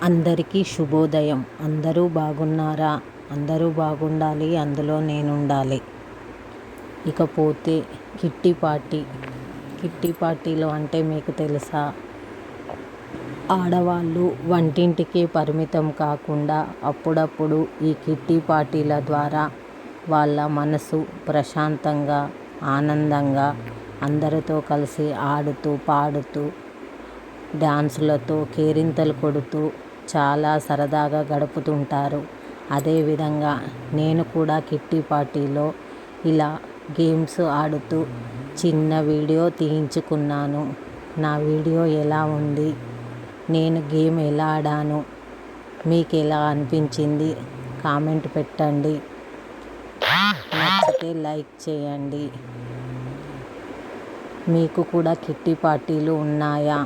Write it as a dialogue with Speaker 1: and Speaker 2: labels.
Speaker 1: అందరికీ శుభోదయం. అందరూ బాగున్నారా? అందరూ బాగుండాలి, అందులో నేనుండాలి. ఇకపోతే కిట్టి పార్టీలు అంటే మీకు తెలుసా? ఆడవాళ్ళు వంటింటికే పరిమితం కాకుండా అప్పుడప్పుడు ఈ కిట్టి పార్టీల ద్వారా వాళ్ళ మనసు ప్రశాంతంగా, ఆనందంగా అందరితో కలిసి ఆడుతూ పాడుతూ డాన్సులతో కేరింతలు కొడుతూ చాలా సరదాగా గడుపుతుంటారు. అదేవిధంగా నేను కూడా కిట్టి పార్టీలో ఇలా గేమ్స్ ఆడుతూ చిన్న వీడియో తీయించుకున్నాను. నా వీడియో ఎలా ఉంది, నేను గేమ్ ఎలా ఆడాను, మీకు ఎలా అనిపించింది కామెంట్ పెట్టండి. నచ్చితే లైక్ చేయండి. మీకు కూడా కిట్టి పార్టీలు ఉన్నాయా?